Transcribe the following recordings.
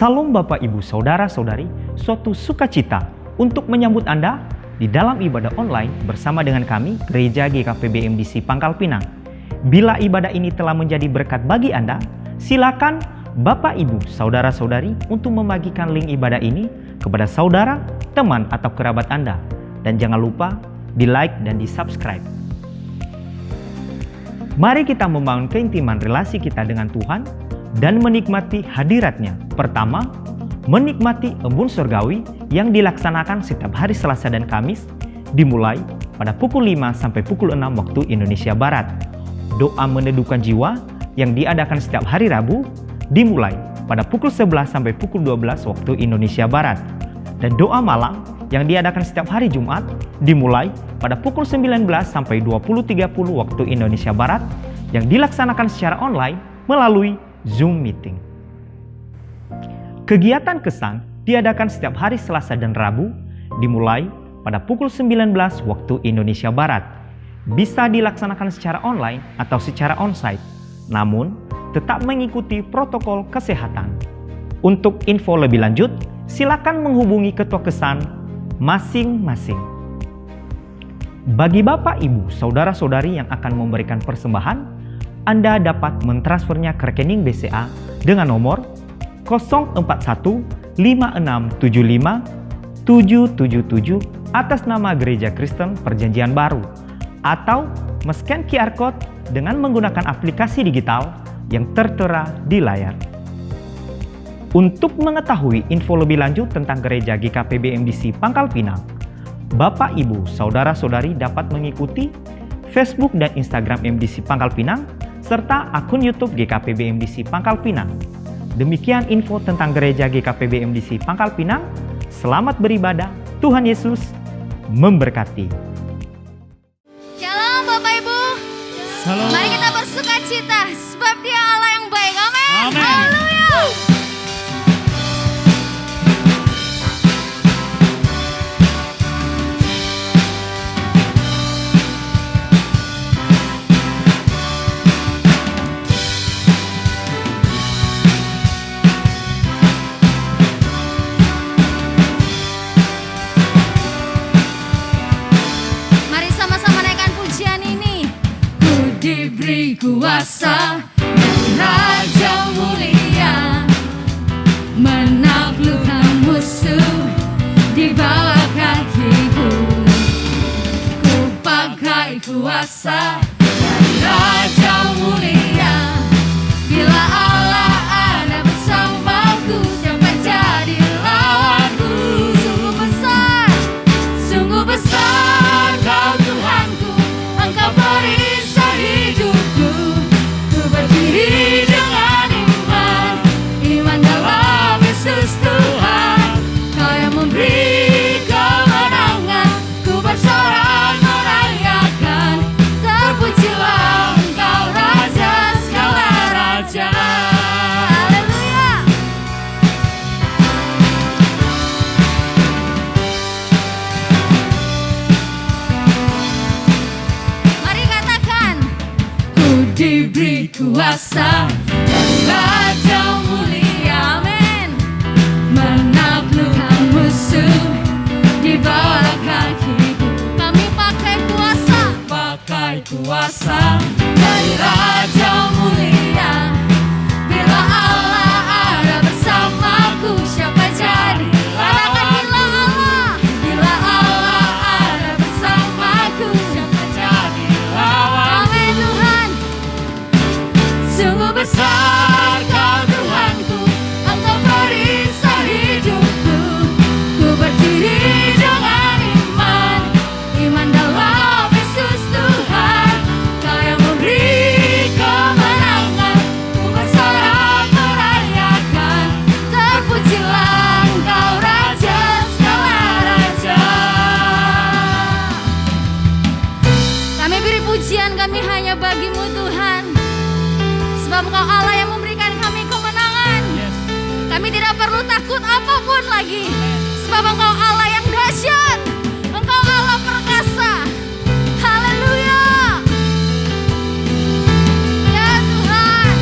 Salam Bapak Ibu Saudara-saudari, suatu sukacita untuk menyambut Anda di dalam ibadah online bersama dengan kami, Gereja GKP BMDC Pangkal Pinang. Bila ibadah ini telah menjadi berkat bagi Anda, silakan Bapak Ibu Saudara-saudari untuk membagikan link ibadah ini kepada saudara, teman atau kerabat Anda. Dan jangan lupa di like dan di subscribe. Mari kita membangun keintiman relasi kita dengan Tuhan dan menikmati hadiratnya. Pertama, menikmati embun surgawi yang dilaksanakan setiap hari Selasa dan Kamis, dimulai pada pukul 5 sampai pukul 6 waktu Indonesia Barat. Doa meneduhkan jiwa yang diadakan setiap hari Rabu, dimulai pada pukul 11 sampai pukul 12 waktu Indonesia Barat. Dan doa malam yang diadakan setiap hari Jumat, dimulai pada pukul 19 sampai 20.30 waktu Indonesia Barat, yang dilaksanakan secara online melalui Zoom meeting. Kegiatan kesan diadakan setiap hari Selasa dan Rabu, dimulai pada pukul 19 waktu Indonesia Barat. Bisa dilaksanakan secara online atau secara onsite, namun tetap mengikuti protokol kesehatan. Untuk info lebih lanjut, silakan menghubungi ketua kesan masing-masing. Bagi Bapak, Ibu, Saudara-saudari yang akan memberikan persembahan, Anda dapat mentransfernya ke rekening BCA dengan nomor 04156757777 atas nama Gereja Kristen Perjanjian Baru, atau men-scan QR Code dengan menggunakan aplikasi digital yang tertera di layar. Untuk mengetahui info lebih lanjut tentang Gereja GKP BMDC Pangkal Pinang, Bapak, Ibu, Saudara-saudari dapat mengikuti Facebook dan Instagram MDC Pangkal Pinang, serta akun YouTube GKP BMDC Pangkal Pinang. Demikian info tentang Gereja GKP BMDC Pangkal Pinang. Selamat beribadah, Tuhan Yesus memberkati. Shalom Bapak Ibu. Shalom. Mari kita bersukacita sebab Dia Allah yang baik. Amin. Amin. Haleluya. Diberi kuasa dari Raja mulia, menaklukkan musuh di bawah kakiku. Ku pakai kuasa dari Raja mulia. Bila Allah ada bersamaku, siapa jadi lawanku? Sungguh besar Kau Tuhanku, Engkau perisai hidupku. Ku berdiri dengan iman dalam Yesus Tuhan. Kau yang memberi kemenangan, ku bersorak merayakan. Terpujilah Engkau Raja segala raja. Haleluya. Mari katakan, Ku diberi kuasa dari Raja mulia, amin. menaklukkan musuh di bawah kakiku. Kami pakai kuasa. Pakai kuasa dari Raja mulia. Bila Allah ada bersamaku, siapa jadi Katakan lawanku? Bila Allah ada bersamaku, siapa jadi lawanku? Amin Tuhan. Sungguh besar Kau Tuhanku, Engkau perisai hidupku. Ku berdiri dengan iman dalam Yesus Tuhan. Kau yang memberi kemenangan, ku bersorak merayakan. Terpujilah Engkau Raja segala raja. Kami beri pujian kami hanya bagi-Mu Tuhan. Sebab Engkau Allah yang memberikan kami kemenangan. Kami tidak perlu takut apapun lagi. Sebab Engkau Allah yang dahsyat. Engkau Allah perkasa. Haleluya. Ya Tuhan.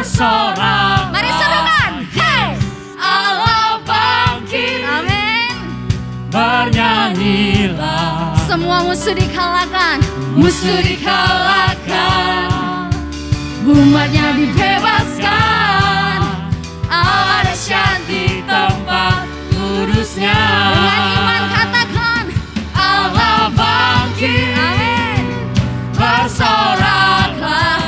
bersorak. Mari serukan. Hey, Allah bangkit. amin. Bernyanyilah. Semua musuh dikalahkan. Musuh dikalahkan, umatnya dibebaskan. Allah dahsyat di tempat kudusnya. Dengan iman katakan, Allah bangkit. amin. Bersoraklah.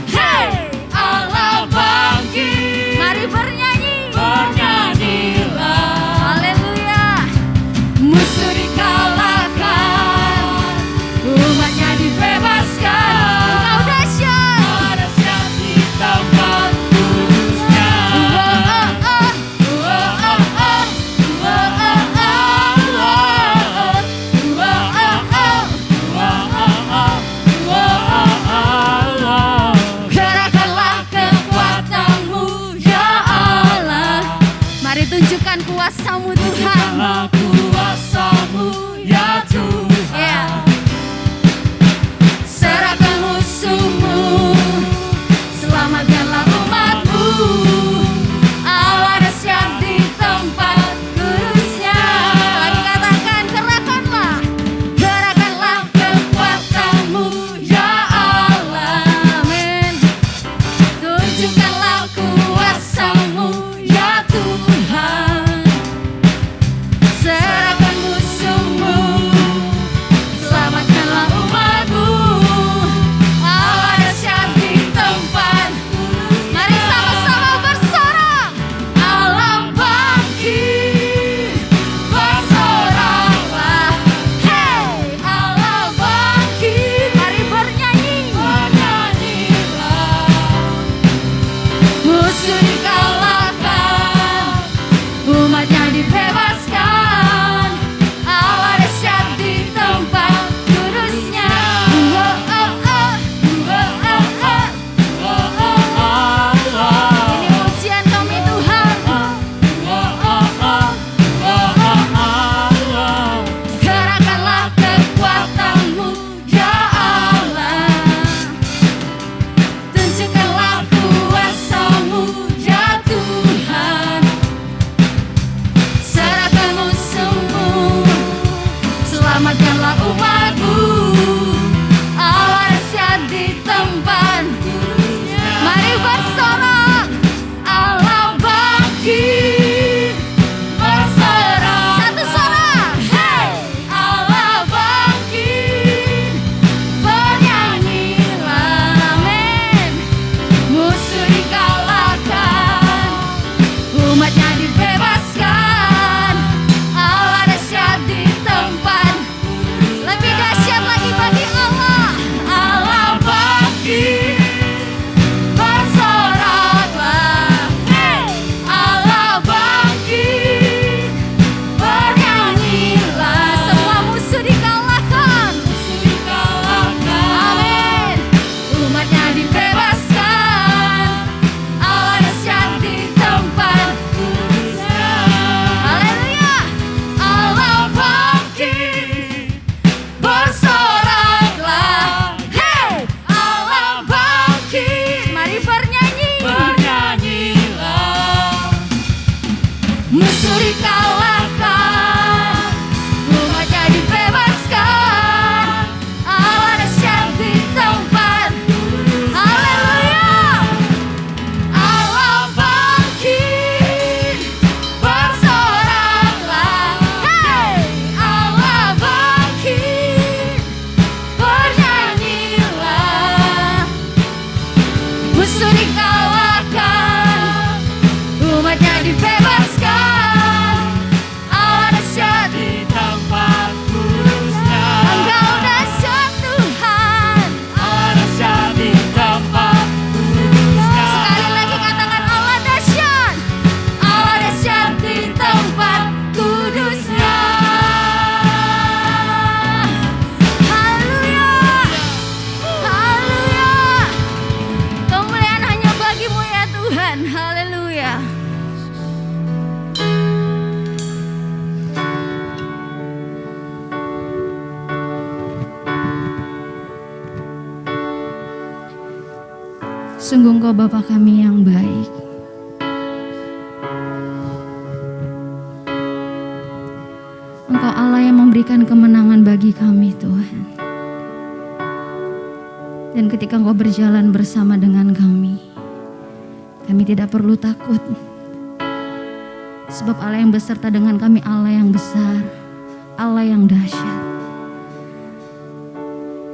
Hey, Allah bangkit. Mari bernyanyi. Bernyanyilah. Haleluya. Musuh dikalahkan, umatnya dibebaskan. Engkau dahsyat. Allah dahsyat di tempat kudusnya. Gerakkanlah kekuatanmu ya Allah. Mari tunjukkan kuasa-Mu Tuhan. Karena kuasa-Mu ya Tuhan. Ya. Serahkan musuhmu, selamatkanlah umatmu. Allah dahsyat di tempat kudusnya. Lagi katakan, gerakkanlah. Gerakkanlah kekuatanmu ya Allah. Amin. Tunjukkanlah kuasa-Mu ya Tuhan. Serahkan musuhmu, selamatkanlah umatmu. Allah dahsyat di tempat kudusnya. Mari sama-sama bersorak. Allah bangkit, bersoraklah. Hey, Allah bangkit. Mari bernyanyi. Bernyanyilah. Musuh dikalahkan, umatnya dibebaskan. Allah dahsyat di tempat kudusnya. Ini pujian kami Tuhan. Gerakkanlah kekuatanmu ya Allah. Tunjukkanlah kuasa-Mu ya Tuhan. Serahkan musuhmu, selamatkanlah umatmu. Allah dahsyat di tempat kudusnya. Mari bersorak. Allah bangkit, bersorak. Satu suara. Hey, Allah bangkit, bernyanyilah. Amin. Musuh dikalahkan, umatnya dibebaskan. Allah dahsyat di tempat kudusnya. Lebih dahsyat lagi bagi Allah. Allah bangkit, bersoraklah. Hey, Allah bangkit, bernyanyilah. Semua musuh dikalahkan. Musuh dikalahkan. Amin. Umatnya dibebaskan. Allah dahsyat di tempat kudusnya. Haleluya. Allah bangkit, bersoraklah. Hey, Allah bangkit. Mari bernyanyi. Bernyanyilah. Musuh dikalahkan, umatnya dibebaskan. Allah dahsyat di tempat kudusnya. Haleluya. Allah bangkit, bersoraklah. Hey, Allah bangkit, bernyanyilah. Musuh dikalahkan, umatnya dibebaskan. Allah dahsyat di tempat kudusnya. Engkau dahsyat Tuhan. Allah dahsyat di tempat kudusnya. Sekali lagi katakan Allah dahsyat. Allah dahsyat di tempat kudusnya. Haleluya. Haleluya. Kemuliaan hanya bagi-Mu ya Tuhan. Haleluya. Sungguh Engkau Bapa kami yang baik. Engkau Allah yang memberikan kemenangan bagi kami Tuhan. Dan ketika Engkau berjalan bersama dengan kami tidak perlu takut. Sebab Allah yang beserta dengan kami, Allah yang besar, Allah yang dahsyat.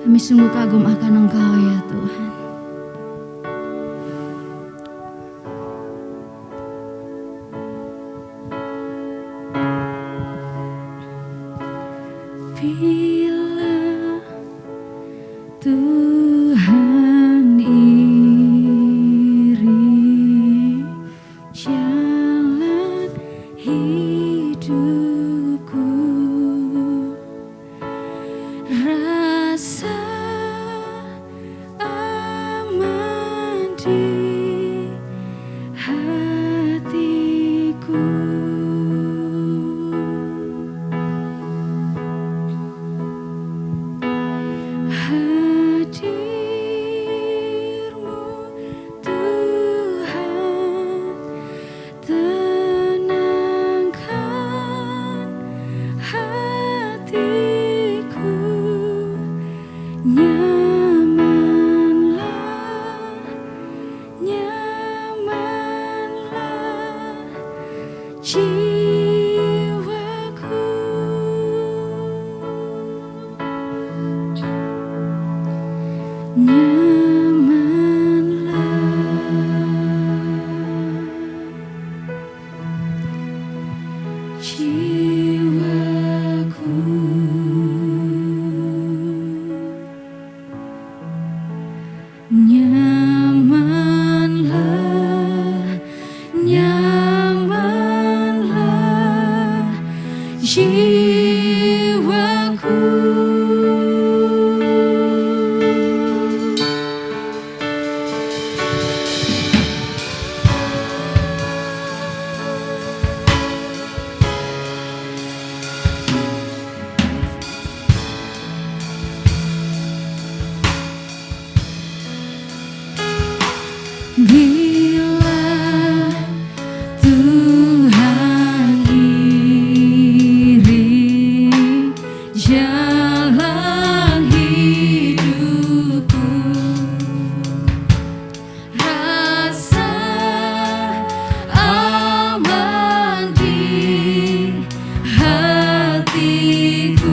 Kami sungguh kagum akan Engkau ya Tuhan. Bila Tuhan iri jalan hidupku, rasa aman di hatiku. Hadirmu Tuhan, tenangkan hatiku. Nyamanlah, nyamanlah jiwaku. Nyamanlah jiwaku. Nyamanlah, nyamanlah jiwaku. Bila Tuhan iri jalan hidupku, rasa aman di hatiku.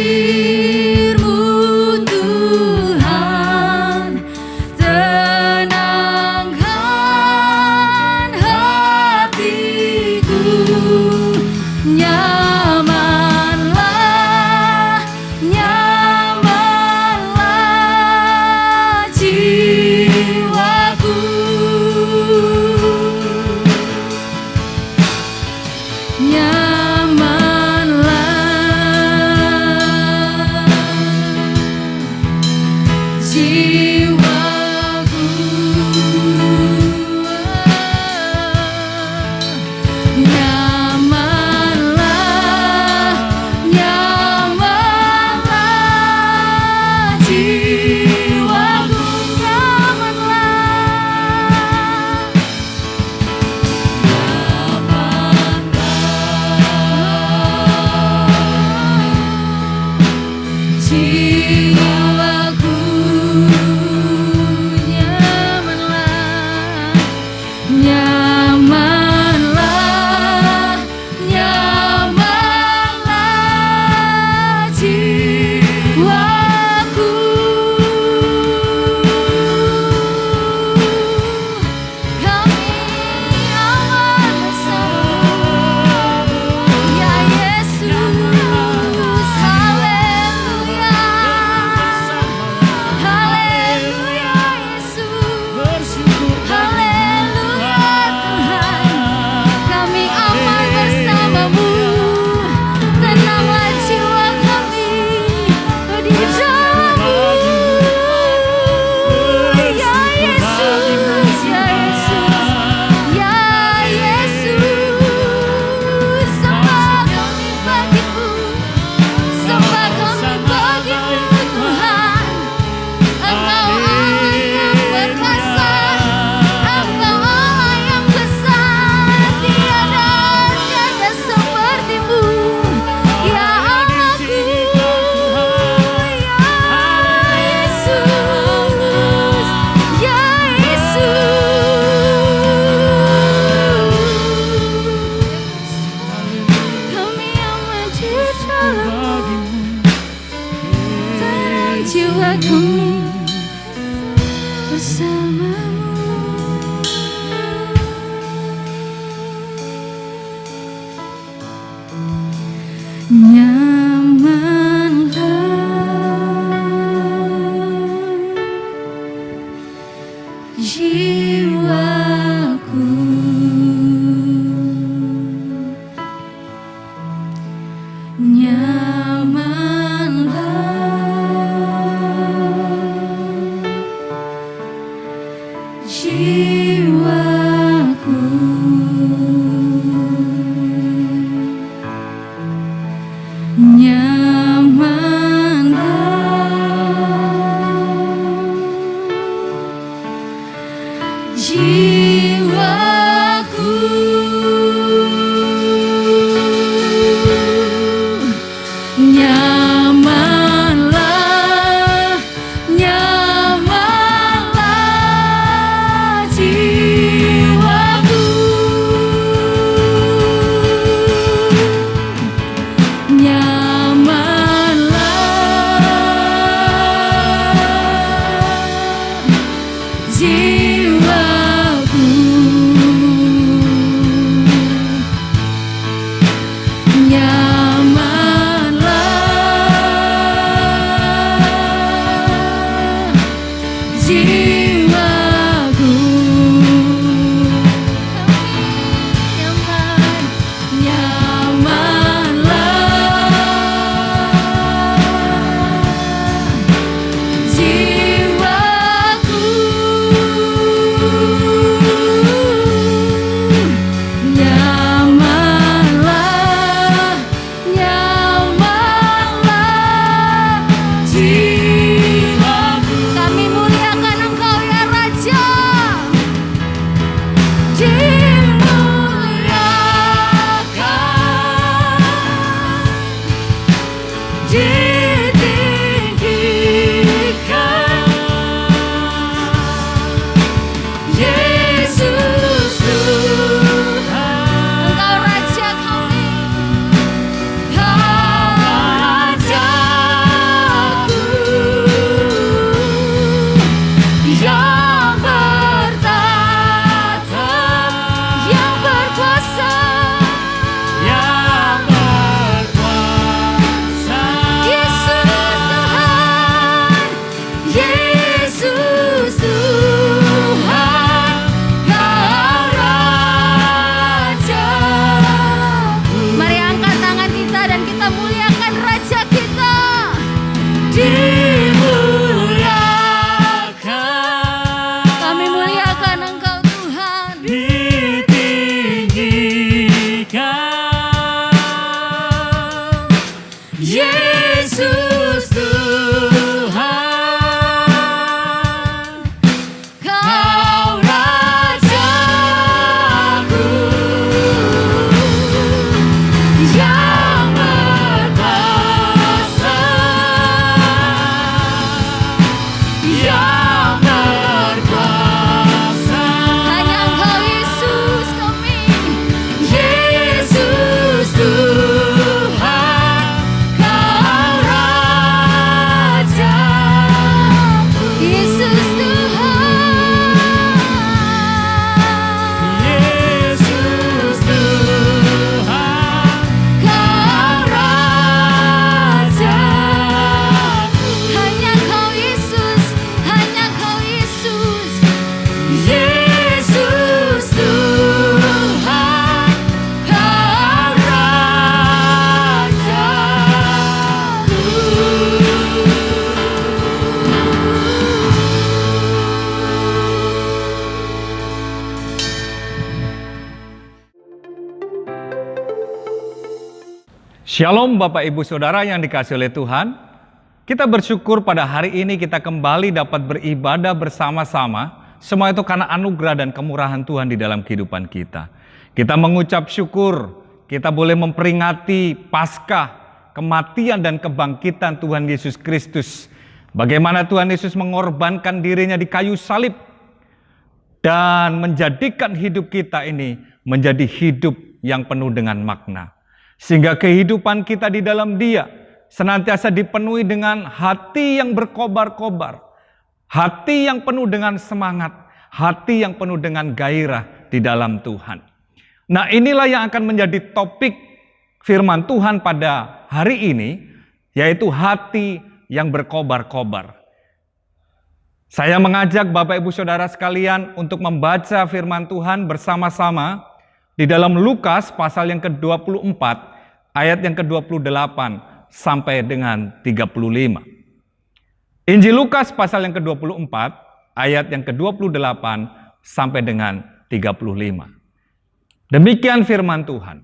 Hadirmu Tuhan, tenangkan hatiku. Nyamanlah, nyamanlah jiwaku. Jiwaku, nyamanlah, nyamanlah jiwaku, nyamanlah, jiwaku. Nyamanlah, nyamanlah jiwaku. Kami aman bersamamu, ya Yesus, haleluya. jiwa kami bersamamu. Nyamanlah jiwaku, nyamanlah jiwaku, nyamanlah jiwaku, nyamanlah, nyamanlah jiwaku, nyamanlah jiwaku, nyamanlah jiwaku, nyamanlah jiwaku, nyamanlah, nyamanlah jiwaku. Kami muliakan Engkau ya Raja, dimuliakan, ditinggikan, Yesus Tuhan. Engkau Raja kami, Engkau Rajaku yang bertata, yang berkuasa, yang berkuasa. Yesus Tuhan, Yesus Tuhan, Kau Raja. Mari angkat tangan kita dan kita muliakan Raja kita. Dimuliakan, kami muliakan Engkau Tuhan. Ditinggikan, Yesus Tuhan, Kau Rajaku yang berkuasa, yang berkuasa. Hanya Engkau Yesus kami, Yesus Tuhan, Kau Raja, Yesus Tuhan, Yesus Tuhan, Kau Raja. Hanya Kau Yesus, hanya Kau Yesus, Yesus Tuhan, Kau Shalom Bapak Ibu Saudara yang dikasihi oleh Tuhan. Kita bersyukur pada hari ini kita kembali dapat beribadah bersama-sama. Semua itu karena anugerah dan kemurahan Tuhan di dalam kehidupan kita. Kita mengucap syukur, kita boleh memperingati Paskah, kematian dan kebangkitan Tuhan Yesus Kristus. Bagaimana Tuhan Yesus mengorbankan dirinya di kayu salib dan menjadikan hidup kita ini menjadi hidup yang penuh dengan makna. Sehingga kehidupan kita di dalam Dia, senantiasa dipenuhi dengan hati yang berkobar-kobar, hati yang penuh dengan semangat, hati yang penuh dengan gairah di dalam Tuhan. Nah, inilah yang akan menjadi topik firman Tuhan pada hari ini, yaitu hati yang berkobar-kobar. Saya mengajak Bapak Ibu Saudara sekalian untuk membaca firman Tuhan bersama-sama di dalam Lukas pasal yang ke-24 ayat yang ke-28 sampai dengan 35. Injil Lukas pasal yang ke-24 ayat yang ke-28 sampai dengan 35. Demikian firman Tuhan.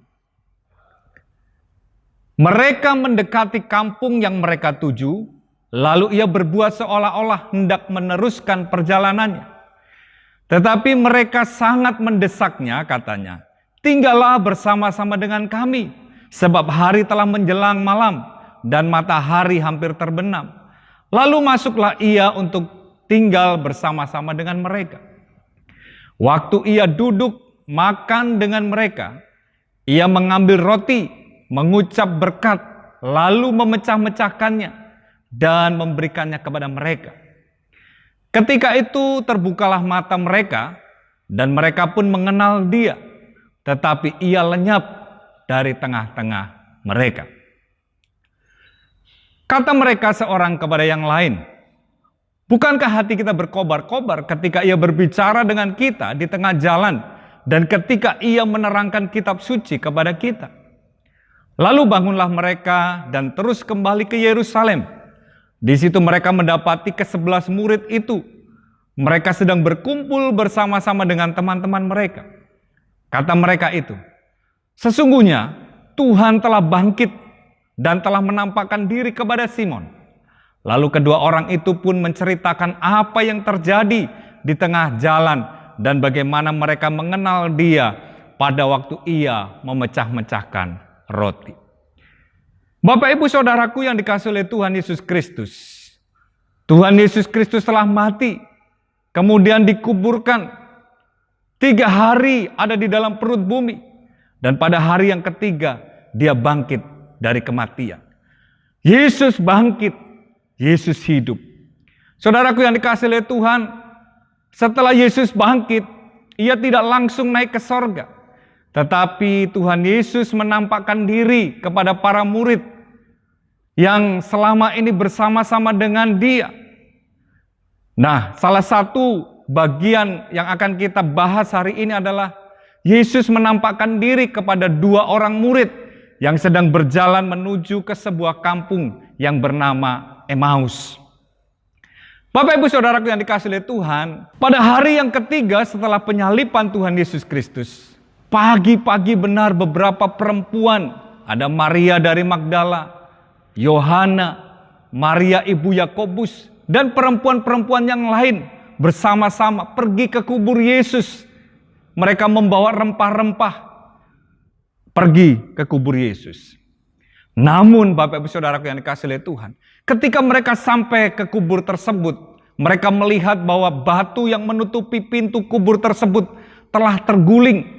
Mereka mendekati kampung yang mereka tuju, lalu ia berbuat seolah-olah hendak meneruskan perjalanannya. Tetapi mereka sangat mendesaknya, katanya, "Tinggallah bersama-sama dengan kami, sebab hari telah menjelang malam dan matahari hampir terbenam." Lalu masuklah ia untuk tinggal bersama-sama dengan mereka. Waktu ia duduk makan dengan mereka, ia mengambil roti, mengucap berkat, lalu memecah-mecahkannya dan memberikannya kepada mereka. Ketika itu terbukalah mata mereka, dan mereka pun mengenal dia, tetapi ia lenyap dari tengah-tengah mereka. Kata mereka seorang kepada yang lain, "Bukankah hati kita berkobar-kobar ketika ia berbicara dengan kita di tengah jalan, dan ketika ia menerangkan kitab suci kepada kita?" Lalu bangunlah mereka dan terus kembali ke Yerusalem. Di situ mereka mendapati ke-11 murid itu. Mereka sedang berkumpul bersama-sama dengan teman-teman mereka. Kata mereka itu, "Sesungguhnya Tuhan telah bangkit dan telah menampakkan diri kepada Simon." Lalu kedua orang itu pun menceritakan apa yang terjadi di tengah jalan dan bagaimana mereka mengenal dia pada waktu ia memecah-mecahkan roti. Bapak Ibu Saudaraku yang dikasihi oleh Tuhan Yesus Kristus, Tuhan Yesus Kristus telah mati, kemudian dikuburkan, 3 hari ada di dalam perut bumi, dan pada hari yang ketiga dia bangkit dari kematian. Yesus bangkit, Yesus hidup. Saudaraku yang dikasihi oleh Tuhan, setelah Yesus bangkit, ia tidak langsung naik ke sorga. Tetapi Tuhan Yesus menampakkan diri kepada para murid yang selama ini bersama-sama dengan dia. Nah, salah satu bagian yang akan kita bahas hari ini adalah Yesus menampakkan diri kepada 2 orang murid yang sedang berjalan menuju ke sebuah kampung yang bernama Emmaus. Bapak Ibu Saudaraku yang dikasihi oleh Tuhan, pada hari yang ketiga setelah penyaliban Tuhan Yesus Kristus, pagi-pagi benar beberapa perempuan, ada Maria dari Magdala, Yohana, Maria ibu Yakobus, dan perempuan-perempuan yang lain bersama-sama pergi ke kubur Yesus. Mereka membawa rempah-rempah pergi ke kubur Yesus. Namun Bapak Ibu Saudaraku yang dikasihi oleh Tuhan, ketika mereka sampai ke kubur tersebut, mereka melihat bahwa batu yang menutupi pintu kubur tersebut telah terguling.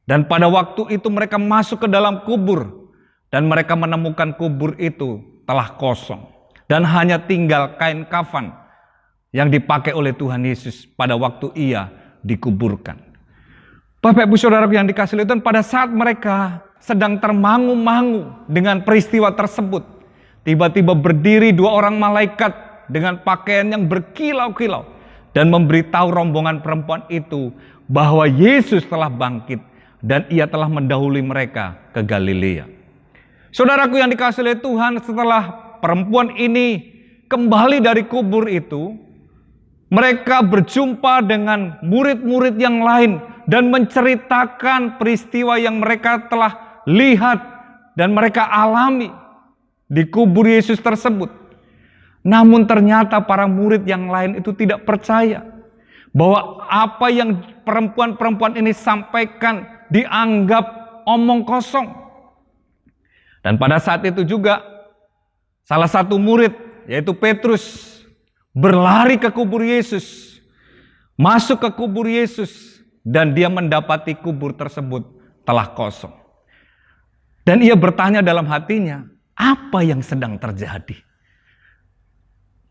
Dan pada waktu itu mereka masuk ke dalam kubur, dan mereka menemukan kubur itu telah kosong. Dan hanya tinggal kain kafan yang dipakai oleh Tuhan Yesus pada waktu ia dikuburkan. Bapak Ibu Saudaraku yang dikasihi oleh Tuhan, pada saat mereka sedang termangu-mangu dengan peristiwa tersebut, tiba-tiba berdiri 2 orang malaikat dengan pakaian yang berkilau-kilau dan memberitahu rombongan perempuan itu bahwa Yesus telah bangkit dan ia telah mendahului mereka ke Galilea. Saudaraku yang dikasihi oleh Tuhan, setelah perempuan ini kembali dari kubur itu, mereka berjumpa dengan murid-murid yang lain dan menceritakan peristiwa yang mereka telah lihat dan mereka alami di kubur Yesus tersebut. Namun ternyata para murid yang lain itu tidak percaya bahwa apa yang perempuan-perempuan ini sampaikan dianggap omong kosong. Dan pada saat itu juga salah satu murid, yaitu Petrus, berlari ke kubur Yesus, masuk ke kubur Yesus, dan dia mendapati kubur tersebut telah kosong. Dan ia bertanya dalam hatinya, Apa yang sedang terjadi?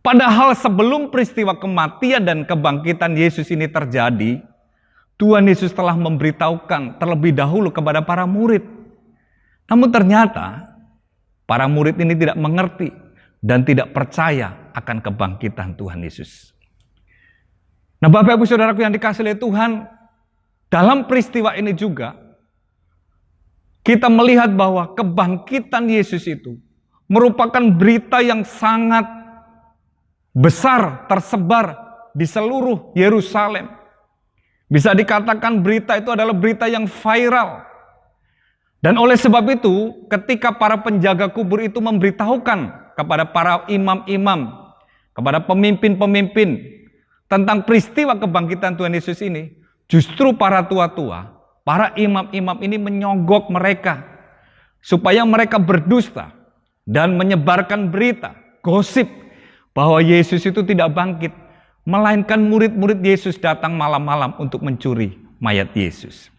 Padahal sebelum peristiwa kematian dan kebangkitan Yesus ini terjadi, Tuhan Yesus telah memberitahukan terlebih dahulu kepada para murid. Namun ternyata para murid ini tidak mengerti dan tidak percaya akan kebangkitan Tuhan Yesus. Nah, Bapak Ibu Saudaraku yang dikasihi oleh Tuhan, dalam peristiwa ini juga kita melihat bahwa kebangkitan Yesus itu merupakan berita yang sangat besar tersebar di seluruh Yerusalem. Bisa dikatakan berita itu adalah berita yang viral. Dan oleh sebab itu, ketika para penjaga kubur itu memberitahukan kepada para imam-imam, kepada pemimpin-pemimpin tentang peristiwa kebangkitan Tuhan Yesus ini, justru para tua-tua, para imam-imam ini menyogok mereka supaya mereka berdusta dan menyebarkan berita, gosip bahwa Yesus itu tidak bangkit, melainkan murid-murid Yesus datang malam-malam untuk mencuri mayat Yesus.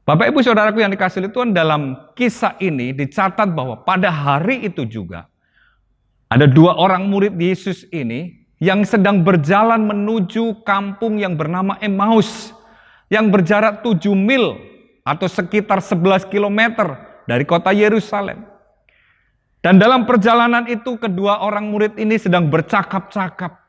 Bapak Ibu Saudaraku yang dikasihi Tuhan, dalam kisah ini dicatat bahwa pada hari itu juga ada 2 orang murid Yesus ini yang sedang berjalan menuju kampung yang bernama Emmaus, yang berjarak 7 mil atau sekitar 11 km dari kota Yerusalem. Dan dalam perjalanan itu kedua orang murid ini sedang bercakap-cakap,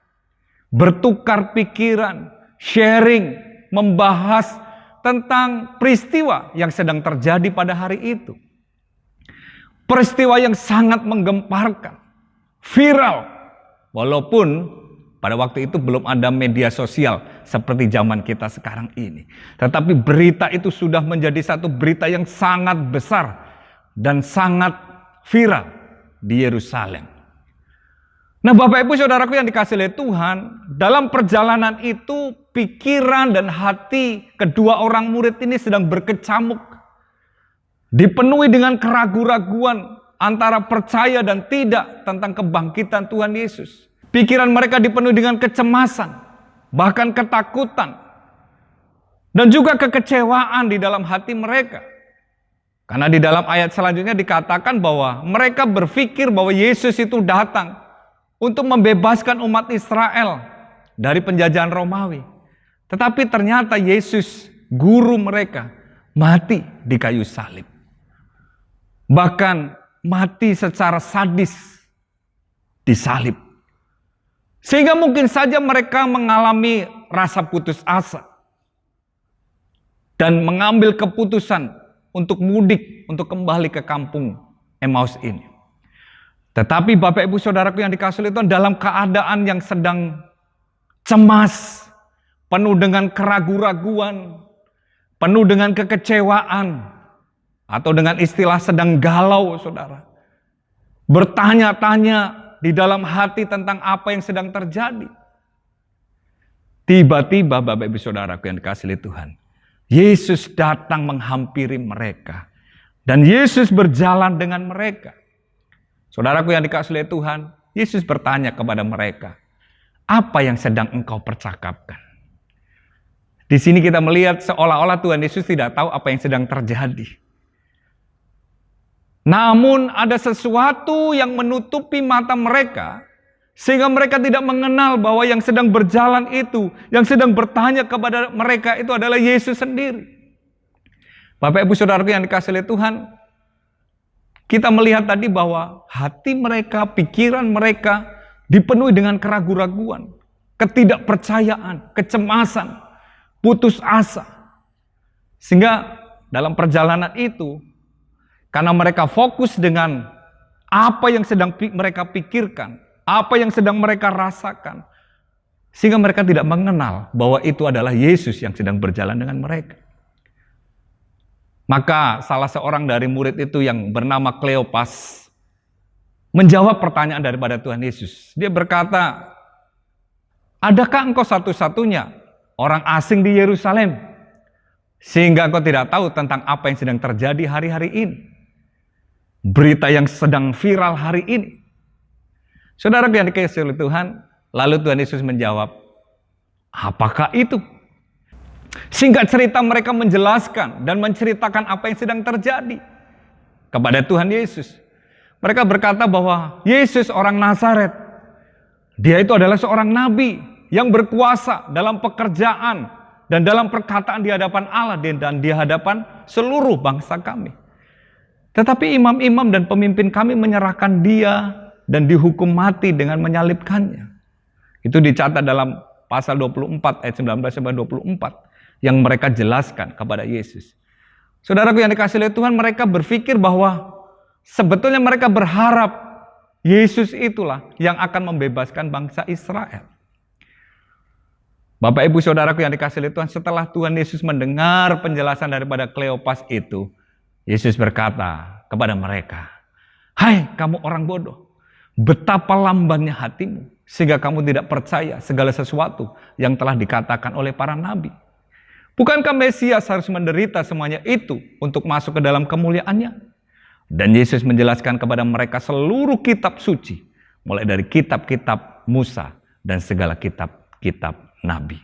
bertukar pikiran, sharing, membahas tentang peristiwa yang sedang terjadi pada hari itu. Peristiwa yang sangat menggemparkan, viral, walaupun pada waktu itu belum ada media sosial seperti zaman kita sekarang ini. Tetapi berita itu sudah menjadi satu berita yang sangat besar dan sangat viral di Yerusalem. Nah, Bapak Ibu Saudaraku yang dikasihi oleh Tuhan, dalam perjalanan itu pikiran dan hati kedua orang murid ini sedang berkecamuk. Dipenuhi dengan keraguan-raguan antara percaya dan tidak tentang kebangkitan Tuhan Yesus. Pikiran mereka dipenuhi dengan kecemasan, bahkan ketakutan, dan juga kekecewaan di dalam hati mereka. Karena di dalam ayat selanjutnya dikatakan bahwa mereka berpikir bahwa Yesus itu datang untuk membebaskan umat Israel dari penjajahan Romawi. Tetapi ternyata Yesus, guru mereka, mati di kayu salib. Bahkan mati secara sadis disalib. Sehingga mungkin saja mereka mengalami rasa putus asa dan mengambil keputusan untuk mudik, untuk kembali ke kampung Emmaus ini. Tetapi Bapak Ibu Saudaraku yang dikasihi Tuhan, dalam keadaan yang sedang cemas, penuh dengan keraguan-raguan, penuh dengan kekecewaan, atau dengan istilah sedang galau, saudara, bertanya-tanya di dalam hati tentang apa yang sedang terjadi. Tiba-tiba Bapak Ibu Saudaraku yang dikasihi Tuhan, Yesus datang menghampiri mereka. Dan Yesus berjalan dengan mereka. Saudaraku yang dikasihi Tuhan, Yesus bertanya kepada mereka, apa yang sedang engkau percakapkan? Di sini kita melihat seolah-olah Tuhan Yesus tidak tahu apa yang sedang terjadi. Namun ada sesuatu yang menutupi mata mereka, sehingga mereka tidak mengenal bahwa yang sedang berjalan itu, yang sedang bertanya kepada mereka itu adalah Yesus sendiri. Bapak Ibu Saudaraku yang dikasihi Tuhan, kita melihat tadi bahwa hati mereka, pikiran mereka dipenuhi dengan keraguan-raguan, ketidakpercayaan, kecemasan, putus asa. Sehingga dalam perjalanan itu, karena mereka fokus dengan apa yang sedang mereka pikirkan, apa yang sedang mereka rasakan, sehingga mereka tidak mengenal bahwa itu adalah Yesus yang sedang berjalan dengan mereka. Maka salah seorang dari murid itu yang bernama Kleopas menjawab pertanyaan daripada Tuhan Yesus. Dia berkata, adakah engkau satu-satunya orang asing di Yerusalem sehingga engkau tidak tahu tentang apa yang sedang terjadi hari-hari ini? Berita yang sedang viral hari ini. Saudara yang dikasihi oleh Tuhan, lalu Tuhan Yesus menjawab, apakah itu? Singkat cerita mereka menjelaskan dan menceritakan apa yang sedang terjadi. kepada Tuhan Yesus. Mereka berkata bahwa Yesus orang Nazaret, dia itu adalah seorang nabi yang berkuasa dalam pekerjaan dan dalam perkataan di hadapan Allah dan di hadapan seluruh bangsa kami. Tetapi imam-imam dan pemimpin kami menyerahkan dia dan dihukum mati dengan menyalibkannya. Itu dicatat dalam pasal 24 ayat 19-24 yang mereka jelaskan kepada Yesus. Saudaraku yang dikasihi oleh Tuhan, mereka berpikir bahwa sebetulnya mereka berharap Yesus itulah yang akan membebaskan bangsa Israel. Bapak Ibu Saudaraku yang dikasihi oleh Tuhan, setelah Tuhan Yesus mendengar penjelasan daripada Kleopas itu, Yesus berkata kepada mereka, "Hai kamu orang bodoh, betapa lambannya hatimu, sehingga kamu tidak percaya segala sesuatu yang telah dikatakan oleh para nabi. Bukankah Mesias harus menderita semuanya itu untuk masuk ke dalam kemuliaannya?" Dan Yesus menjelaskan kepada mereka seluruh kitab suci, mulai dari kitab-kitab Musa dan segala kitab-kitab nabi.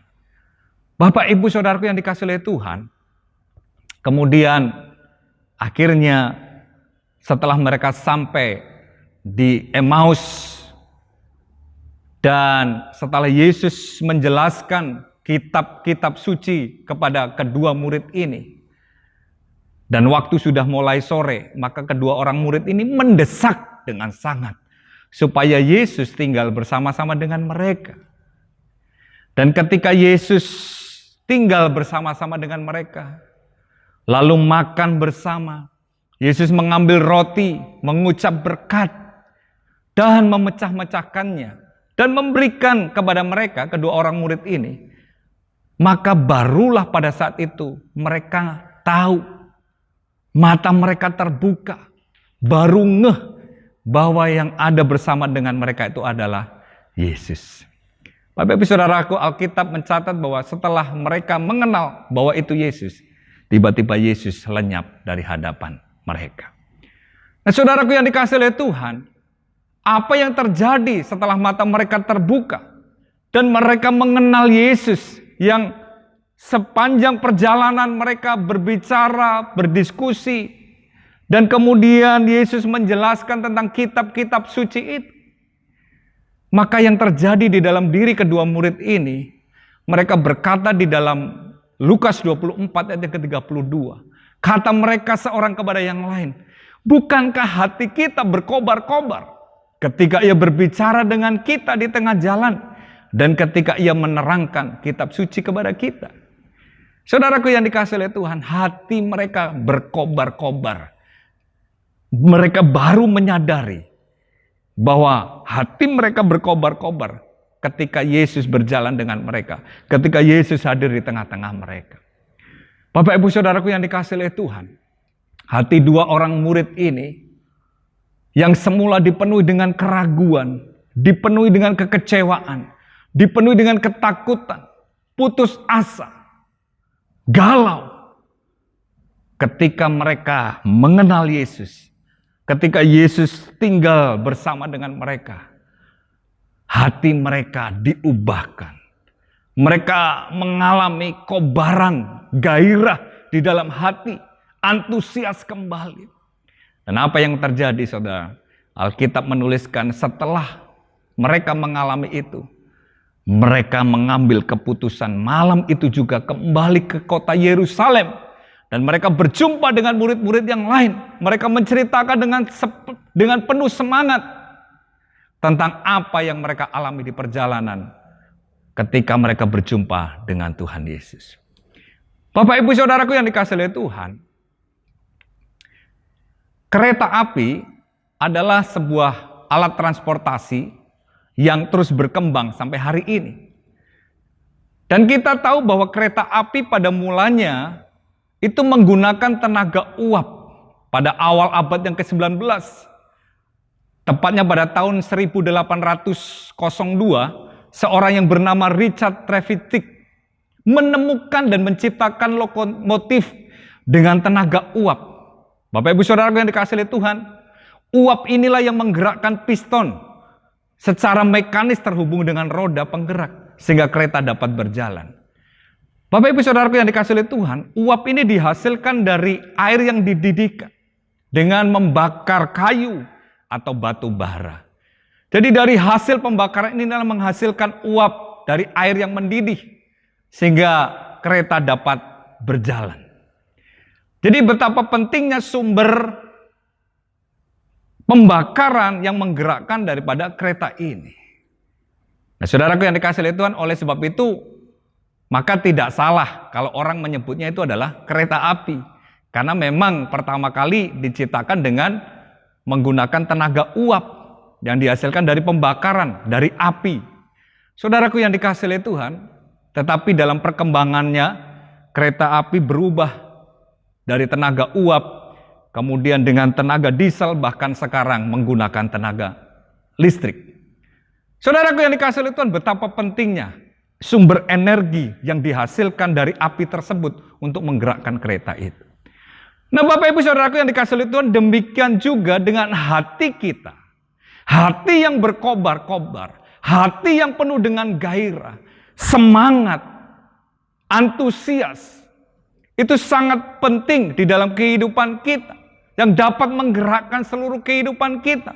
Bapak Ibu Saudaraku yang dikasihi oleh Tuhan, kemudian akhirnya setelah mereka sampai di Emmaus dan setelah Yesus menjelaskan kitab-kitab suci kepada kedua murid ini, dan waktu sudah mulai sore, maka kedua orang murid ini mendesak dengan sangat supaya Yesus tinggal bersama-sama dengan mereka. Dan ketika Yesus tinggal bersama-sama dengan mereka, lalu makan bersama, Yesus mengambil roti, mengucap berkat, dan memecah-mecahkannya, dan memberikan kepada mereka, kedua orang murid ini. Maka barulah pada saat itu mereka tahu, mata mereka terbuka, baru ngeh bahwa yang ada bersama dengan mereka itu adalah Yesus. Bapak Ibu Saudaraku, Alkitab mencatat bahwa setelah mereka mengenal bahwa itu Yesus, tiba-tiba Yesus lenyap dari hadapan mereka. Nah, saudaraku yang dikasihi oleh Tuhan, apa yang terjadi setelah mata mereka terbuka dan mereka mengenal Yesus yang sepanjang perjalanan mereka berbicara, berdiskusi, dan kemudian Yesus menjelaskan tentang kitab-kitab suci itu. Maka yang terjadi di dalam diri kedua murid ini, mereka berkata di dalam Lukas 24 ayat ke-32, kata mereka seorang kepada yang lain, "Bukankah hati kita berkobar-kobar ketika ia berbicara dengan kita di tengah jalan dan ketika ia menerangkan kitab suci kepada kita?" Saudaraku yang dikasihi oleh Tuhan, hati mereka berkobar-kobar. Mereka baru menyadari bahwa hati mereka berkobar-kobar ketika Yesus berjalan dengan mereka, ketika Yesus hadir di tengah-tengah mereka. Bapak Ibu Saudaraku yang dikasihi oleh Tuhan, hati dua orang murid ini yang semula dipenuhi dengan keraguan, dipenuhi dengan kekecewaan, dipenuhi dengan ketakutan, putus asa, galau, ketika mereka mengenal Yesus, ketika Yesus tinggal bersama dengan mereka, hati mereka diubahkan. Mereka mengalami kobaran gairah di dalam hati, antusias kembali. Dan apa yang terjadi, saudara? Alkitab menuliskan setelah mereka mengalami itu, mereka mengambil keputusan malam itu juga kembali ke kota Yerusalem. Dan mereka berjumpa dengan murid-murid yang lain. Mereka menceritakan dengan penuh semangat tentang apa yang mereka alami di perjalanan ketika mereka berjumpa dengan Tuhan Yesus. Bapak Ibu Saudaraku yang dikasihi oleh Tuhan, kereta api adalah sebuah alat transportasi yang terus berkembang sampai hari ini. Dan kita tahu bahwa kereta api pada mulanya itu menggunakan tenaga uap pada awal abad yang ke-19. Tepatnya pada tahun 1802, seorang yang bernama Richard Trevithick menemukan dan menciptakan lokomotif dengan tenaga uap. Bapak Ibu Saudara yang dikasihi oleh Tuhan, uap inilah yang menggerakkan piston secara mekanis terhubung dengan roda penggerak sehingga kereta dapat berjalan. Bapak Ibu Saudaraku yang dikasihi oleh Tuhan, uap ini dihasilkan dari air yang dididihkan. dengan membakar kayu atau batu bara. Jadi dari hasil pembakaran ini adalah menghasilkan uap dari air yang mendidih sehingga kereta dapat berjalan. Jadi betapa pentingnya sumber pembakaran yang menggerakkan daripada kereta ini. Nah, saudaraku yang dikasihi oleh Tuhan, oleh sebab itu maka tidak salah kalau orang menyebutnya itu adalah kereta api. Karena memang pertama kali diciptakan dengan menggunakan tenaga uap yang dihasilkan dari pembakaran, dari api. Saudaraku yang dikasihi oleh Tuhan, tetapi dalam perkembangannya kereta api berubah dari tenaga uap, kemudian dengan tenaga diesel, bahkan sekarang menggunakan tenaga listrik. Saudaraku yang dikasihi oleh Tuhan, betapa pentingnya sumber energi yang dihasilkan dari api tersebut untuk menggerakkan kereta itu. Nah, Bapak Ibu Saudaraku yang dikasihi oleh Tuhan, demikian juga dengan hati kita. Hati yang berkobar-kobar, hati yang penuh dengan gairah, semangat, antusias. Itu sangat penting di dalam kehidupan kita, yang dapat menggerakkan seluruh kehidupan kita.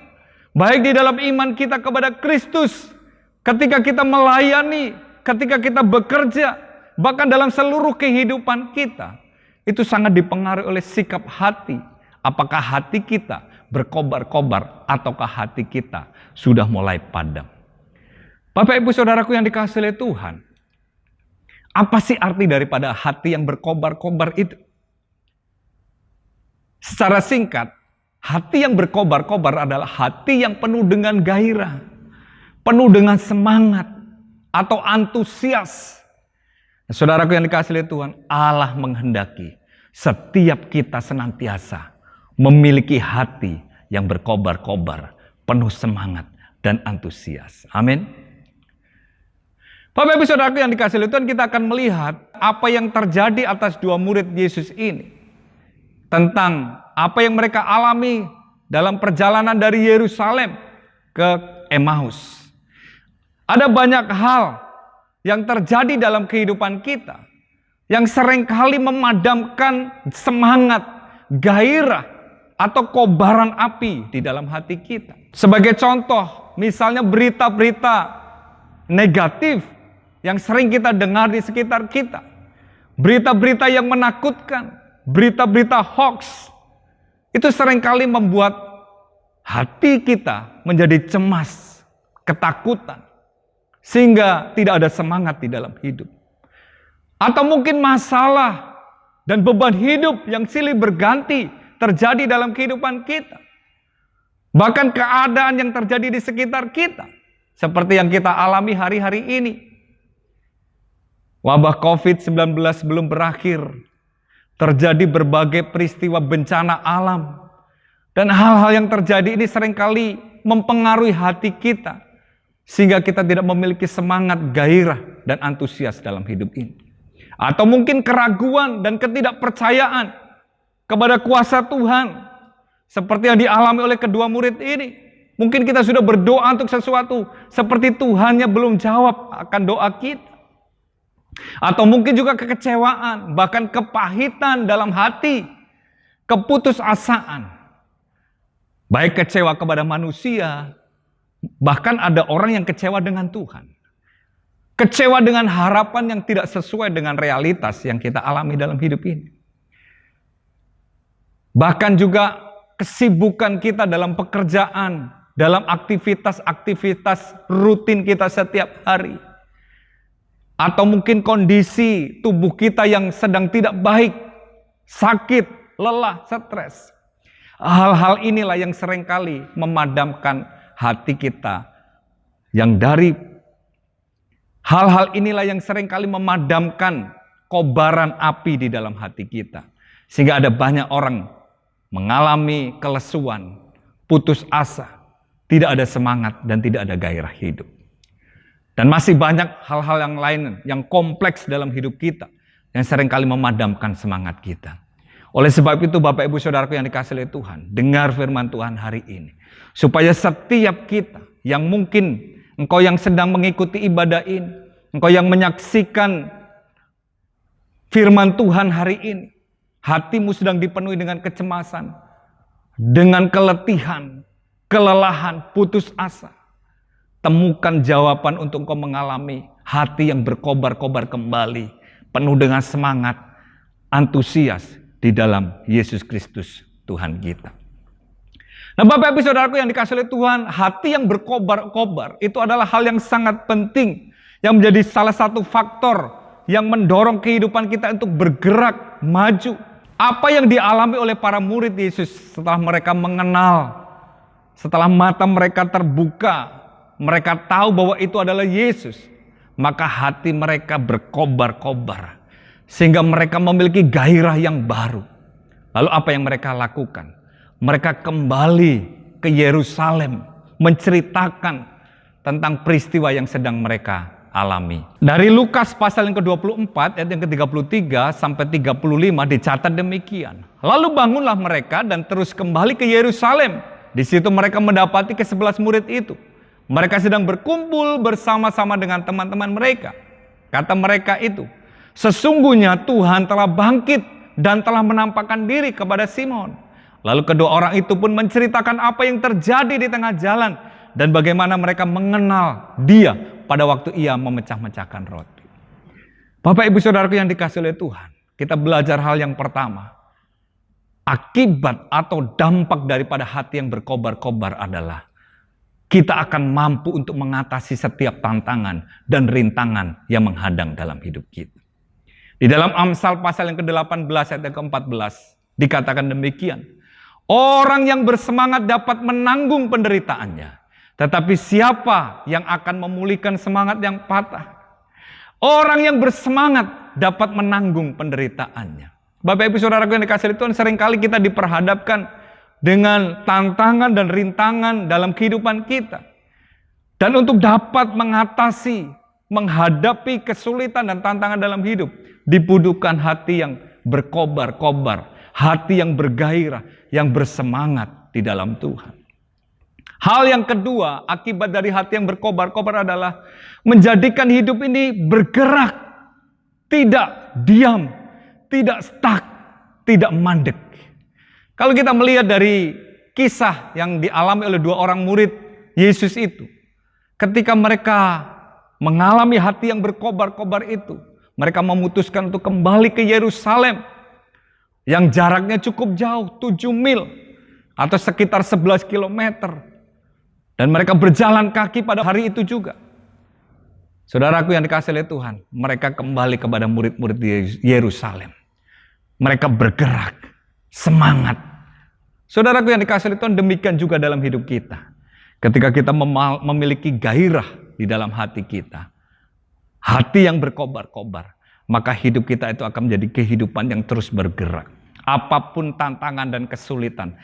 Baik di dalam iman kita kepada Kristus, ketika kita melayani, ketika kita bekerja, bahkan dalam seluruh kehidupan kita. Itu sangat dipengaruhi oleh sikap hati. Apakah hati kita berkobar-kobar ataukah hati kita sudah mulai padam. Bapak Ibu Saudaraku yang dikasihi oleh Tuhan, apa sih arti daripada hati yang berkobar-kobar itu? Secara singkat, hati yang berkobar-kobar adalah hati yang penuh dengan gairah, penuh dengan semangat atau antusias. Saudaraku yang dikasihi oleh Tuhan, Allah menghendaki setiap kita senantiasa memiliki hati yang berkobar-kobar, penuh semangat dan antusias. Amin. Bapak Ibu Saudaraku yang dikasihi oleh Tuhan, kita akan melihat apa yang terjadi atas dua murid Yesus ini. Tentang apa yang mereka alami dalam perjalanan dari Yerusalem ke Emmaus. Ada banyak hal yang terjadi dalam kehidupan kita yang seringkali memadamkan semangat, gairah, atau kobaran api di dalam hati kita. Sebagai contoh, misalnya berita-berita negatif yang sering kita dengar di sekitar kita. Berita-berita yang menakutkan, berita-berita hoax, itu seringkali membuat hati kita menjadi cemas, ketakutan, sehingga tidak ada semangat di dalam hidup. Atau mungkin masalah dan beban hidup yang silih berganti terjadi dalam kehidupan kita. Bahkan keadaan yang terjadi di sekitar kita, seperti yang kita alami hari-hari ini. Wabah COVID-19 belum berakhir. Terjadi berbagai peristiwa bencana alam. Dan hal-hal yang terjadi ini seringkali mempengaruhi hati kita. Sehingga kita tidak memiliki semangat, gairah, dan antusias dalam hidup ini. Atau mungkin keraguan dan ketidakpercayaan kepada kuasa Tuhan. Seperti yang dialami oleh kedua murid ini. Mungkin kita sudah berdoa untuk sesuatu, seperti Tuhannya belum jawab akan doa kita. Atau mungkin juga kekecewaan, bahkan kepahitan dalam hati, keputusasaan. Baik kecewa kepada manusia, bahkan ada orang yang kecewa dengan Tuhan. Kecewa dengan harapan yang tidak sesuai dengan realitas yang kita alami dalam hidup ini. Bahkan juga kesibukan kita dalam pekerjaan, dalam aktivitas-aktivitas rutin kita setiap hari. Atau mungkin kondisi tubuh kita yang sedang tidak baik, sakit, lelah, stres. Hal-hal inilah yang seringkali memadamkan hati kita. Hal-hal inilah yang seringkali memadamkan kobaran api di dalam hati kita. Sehingga ada banyak orang mengalami kelesuan, putus asa, tidak ada semangat dan tidak ada gairah hidup. Dan masih banyak hal-hal yang lain yang kompleks dalam hidup kita yang seringkali memadamkan semangat kita. Oleh sebab itu Bapak Ibu Saudaraku yang dikasihi oleh Tuhan, dengar firman Tuhan hari ini. Supaya setiap kita yang mungkin engkau yang sedang mengikuti ibadah ini, engkau yang menyaksikan firman Tuhan hari ini, hatimu sedang dipenuhi dengan kecemasan, dengan keletihan, kelelahan, putus asa, temukan jawaban untuk engkau mengalami hati yang berkobar-kobar kembali, penuh dengan semangat, antusias di dalam Yesus Kristus Tuhan kita. Nah, Bapak Ibu Saudaraku yang dikasihi oleh Tuhan, hati yang berkobar-kobar itu adalah hal yang sangat penting, yang menjadi salah satu faktor yang mendorong kehidupan kita untuk bergerak maju. Apa yang dialami oleh para murid Yesus setelah mereka mengenal, setelah mata mereka terbuka, mereka tahu bahwa itu adalah Yesus, maka hati mereka berkobar-kobar, sehingga mereka memiliki gairah yang baru. Lalu apa yang mereka lakukan? Mereka kembali ke Yerusalem, menceritakan tentang peristiwa yang sedang mereka alami. Dari Lukas pasal yang ke-24 ayat yang ke-33 sampai 35 dicatat demikian. Lalu bangunlah mereka dan terus kembali ke Yerusalem. Di situ mereka mendapati ke-11 murid itu. Mereka sedang berkumpul bersama-sama dengan teman-teman mereka. Kata mereka itu, sesungguhnya Tuhan telah bangkit dan telah menampakkan diri kepada Simon. Lalu kedua orang itu pun menceritakan apa yang terjadi di tengah jalan dan bagaimana mereka mengenal Dia pada waktu Ia memecah-mecahkan roti. Bapak Ibu Saudaraku yang dikasihi oleh Tuhan, kita belajar hal yang pertama. Akibat atau dampak daripada hati yang berkobar-kobar adalah kita akan mampu untuk mengatasi setiap tantangan dan rintangan yang menghadang dalam hidup kita. Di dalam Amsal pasal yang ke-18 ayat yang ke-14 dikatakan demikian. Orang yang bersemangat dapat menanggung penderitaannya, tetapi siapa yang akan memulihkan semangat yang patah? Orang yang bersemangat dapat menanggung penderitaannya. Bapak Ibu Saudaraku yang dikasihi Tuhan, seringkali kita diperhadapkan dengan tantangan dan rintangan dalam kehidupan kita. Dan untuk dapat mengatasi, menghadapi kesulitan dan tantangan dalam hidup, dibutuhkan hati yang berkobar-kobar, hati yang bergairah, yang bersemangat di dalam Tuhan. Hal yang kedua, akibat dari hati yang berkobar-kobar adalah menjadikan hidup ini bergerak, tidak diam, tidak stuck, tidak mandek. Kalau kita melihat dari kisah yang dialami oleh dua orang murid Yesus itu, ketika mereka mengalami hati yang berkobar-kobar itu, mereka memutuskan untuk kembali ke Yerusalem yang jaraknya cukup jauh, 7 mil atau sekitar 11 kilometer. Dan mereka berjalan kaki pada hari itu juga. Saudaraku yang dikasihi oleh Tuhan, mereka kembali kepada murid-murid di Yerusalem. Mereka bergerak, semangat. Saudaraku yang dikasihi oleh Tuhan, demikian juga dalam hidup kita. Ketika kita memiliki gairah di dalam hati kita, hati yang berkobar-kobar, maka hidup kita itu akan menjadi kehidupan yang terus bergerak. Apapun tantangan dan kesulitan,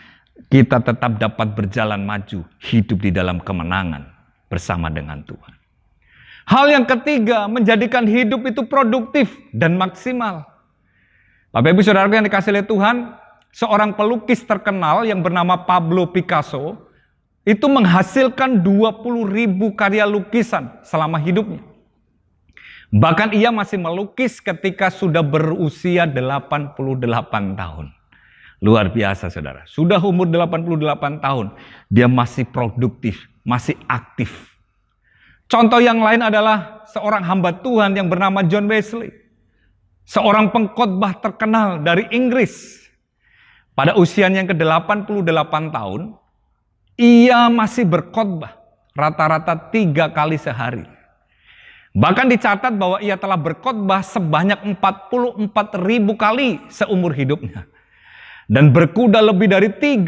kita tetap dapat berjalan maju, hidup di dalam kemenangan bersama dengan Tuhan. Hal yang ketiga, menjadikan hidup itu produktif dan maksimal. Bapak Ibu Saudara yang dikasihi oleh Tuhan, seorang pelukis terkenal yang bernama Pablo Picasso itu menghasilkan 20.000 karya lukisan selama hidupnya. Bahkan ia masih melukis ketika sudah berusia 88 tahun. Luar biasa saudara. Sudah umur 88 tahun, dia masih produktif, masih aktif. Contoh yang lain adalah seorang hamba Tuhan yang bernama John Wesley. Seorang pengkhotbah terkenal dari Inggris. Pada usianya yang ke-88 tahun, ia masih berkhotbah rata-rata 3 kali sehari. Bahkan dicatat bahwa ia telah berkhotbah sebanyak 44.000 kali seumur hidupnya. Dan berkuda lebih dari 30.000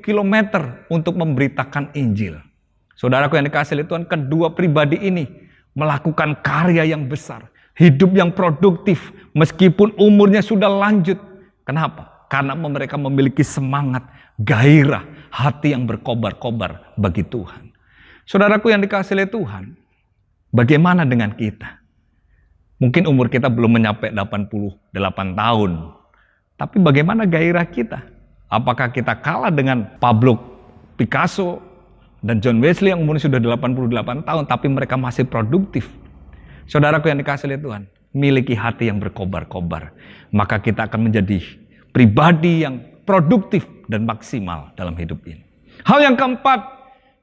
kilometer untuk memberitakan Injil. Saudaraku yang dikasihi Tuhan, kedua pribadi ini melakukan karya yang besar. Hidup yang produktif meskipun umurnya sudah lanjut. Kenapa? Karena mereka memiliki semangat, gairah, hati yang berkobar-kobar bagi Tuhan. Saudaraku yang dikasihi Tuhan, bagaimana dengan kita? Mungkin umur kita belum mencapai 88 tahun. Tapi bagaimana gairah kita? Apakah kita kalah dengan Pablo Picasso dan John Wesley yang umurnya sudah 88 tahun tapi mereka masih produktif? Saudaraku yang dikasihi Tuhan, miliki hati yang berkobar-kobar. Maka kita akan menjadi pribadi yang produktif dan maksimal dalam hidup ini. Hal yang keempat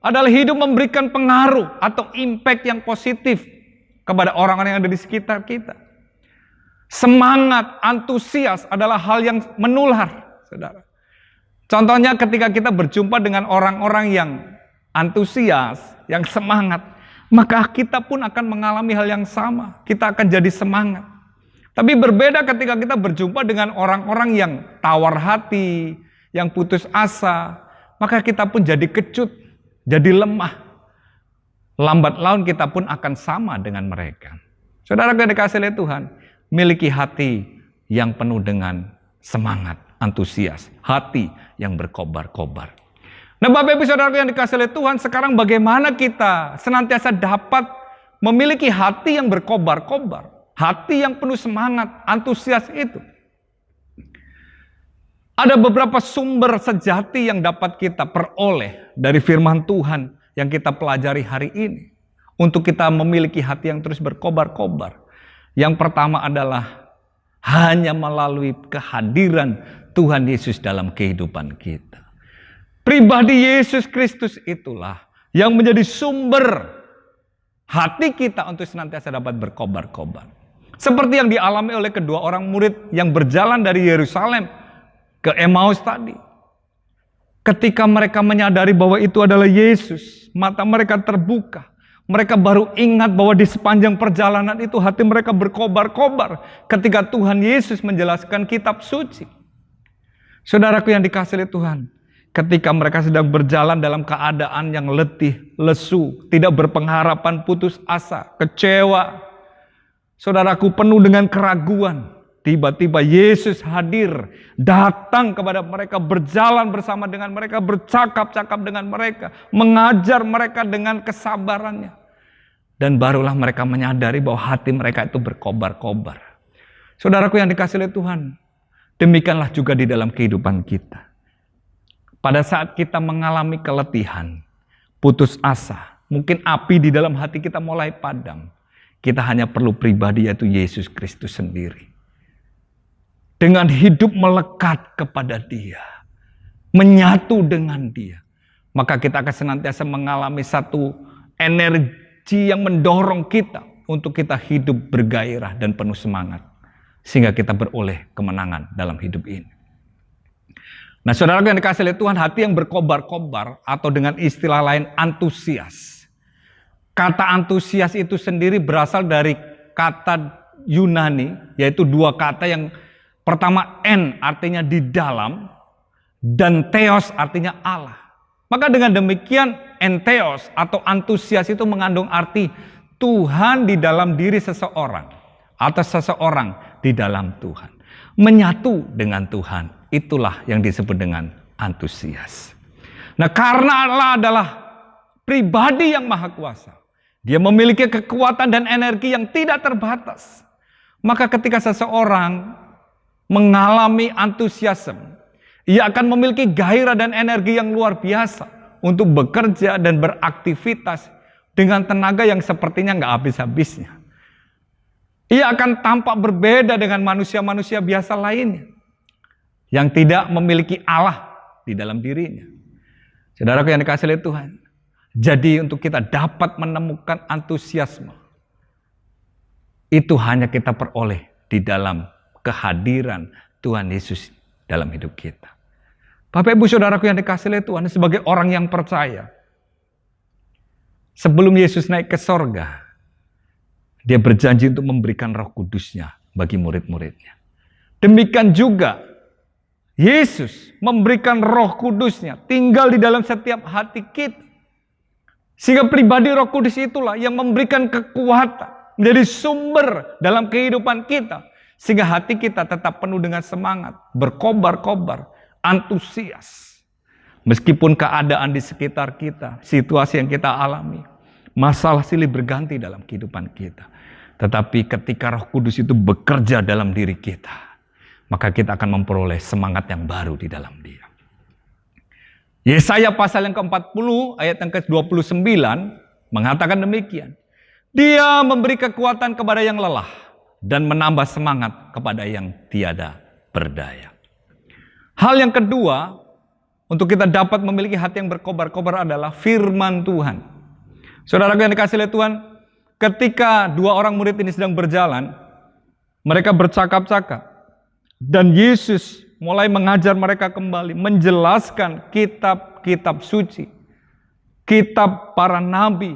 adalah hidup memberikan pengaruh atau impact yang positif kepada orang-orang yang ada di sekitar kita. Semangat, antusias adalah hal yang menular, saudara. Contohnya ketika kita berjumpa dengan orang-orang yang antusias, yang semangat, maka kita pun akan mengalami hal yang sama. Kita akan jadi semangat. Tapi berbeda ketika kita berjumpa dengan orang-orang yang tawar hati, yang putus asa, maka kita pun jadi kecut, jadi lemah. Lambat laun kita pun akan sama dengan mereka. Saudara yang dikasihi oleh Tuhan, miliki hati yang penuh dengan semangat, antusias, hati yang berkobar-kobar. Nah, Bapak Ibu Saudara yang dikasihi oleh Tuhan, sekarang bagaimana kita senantiasa dapat memiliki hati yang berkobar-kobar, hati yang penuh semangat, antusias itu? Ada beberapa sumber sejati yang dapat kita peroleh dari firman Tuhan yang kita pelajari hari ini untuk kita memiliki hati yang terus berkobar-kobar. Yang pertama adalah hanya melalui kehadiran Tuhan Yesus dalam kehidupan kita. Pribadi Yesus Kristus itulah yang menjadi sumber hati kita untuk senantiasa dapat berkobar-kobar. Seperti yang dialami oleh kedua orang murid yang berjalan dari Yerusalem ke Emmaus tadi. Ketika mereka menyadari bahwa itu adalah Yesus, mata mereka terbuka. Mereka baru ingat bahwa di sepanjang perjalanan itu hati mereka berkobar-kobar ketika Tuhan Yesus menjelaskan kitab suci. Saudaraku yang dikasihi Tuhan, ketika mereka sedang berjalan dalam keadaan yang letih, lesu, tidak berpengharapan, putus asa, kecewa. Saudaraku penuh dengan keraguan. Tiba-tiba Yesus hadir, datang kepada mereka, berjalan bersama dengan mereka, bercakap-cakap dengan mereka, mengajar mereka dengan kesabarannya. Dan barulah mereka menyadari bahwa hati mereka itu berkobar-kobar. Saudaraku yang dikasihi oleh Tuhan, demikianlah juga di dalam kehidupan kita. Pada saat kita mengalami keletihan, putus asa, mungkin api di dalam hati kita mulai padam. Kita hanya perlu pribadi, yaitu Yesus Kristus sendiri. Dengan hidup melekat kepada Dia, menyatu dengan Dia, maka kita akan senantiasa mengalami satu energi yang mendorong kita untuk kita hidup bergairah dan penuh semangat, sehingga kita beroleh kemenangan dalam hidup ini. Nah, saudara yang dikasihi oleh Tuhan, hati yang berkobar-kobar atau dengan istilah lain antusias. Kata antusias itu sendiri berasal dari kata Yunani, yaitu dua kata yang pertama en artinya di dalam dan theos artinya Allah. Maka dengan demikian entheos atau antusias itu mengandung arti Tuhan di dalam diri seseorang atau seseorang di dalam Tuhan. Menyatu dengan Tuhan, itulah yang disebut dengan antusias. Nah, karena Allah adalah pribadi yang maha kuasa, Dia memiliki kekuatan dan energi yang tidak terbatas. Maka ketika seseorang mengalami antusiasme, ia akan memiliki gairah dan energi yang luar biasa untuk bekerja dan beraktivitas dengan tenaga yang sepertinya nggak habis-habisnya. Ia akan tampak berbeda dengan manusia-manusia biasa lainnya yang tidak memiliki Allah di dalam dirinya. Saudaraku yang dikasihi oleh Tuhan, jadi untuk kita dapat menemukan antusiasme, itu hanya kita peroleh di dalam kehadiran Tuhan Yesus dalam hidup kita. Bapak Ibu Saudaraku yang dikasihi oleh Tuhan, sebagai orang yang percaya, sebelum Yesus naik ke sorga, Dia berjanji untuk memberikan Roh Kudus-Nya bagi murid-muridnya. Demikian juga Yesus memberikan Roh Kudus-Nya tinggal di dalam setiap hati kita. Sehingga pribadi Roh Kudus itulah yang memberikan kekuatan, menjadi sumber dalam kehidupan kita. Sehingga hati kita tetap penuh dengan semangat, berkobar-kobar, antusias. Meskipun keadaan di sekitar kita, situasi yang kita alami, masalah silih berganti dalam kehidupan kita. Tetapi ketika Roh Kudus itu bekerja dalam diri kita, maka kita akan memperoleh semangat yang baru di dalam Dia. Yesaya pasal yang ke-40 ayat yang ke-29 mengatakan demikian. Dia memberi kekuatan kepada yang lelah dan menambah semangat kepada yang tiada berdaya. Hal yang kedua untuk kita dapat memiliki hati yang berkobar-kobar adalah firman Tuhan. Saudara yang dikasihi oleh Tuhan, ketika dua orang murid ini sedang berjalan, mereka bercakap-cakap, dan Yesus mulai mengajar mereka kembali, menjelaskan kitab-kitab suci, kitab para nabi.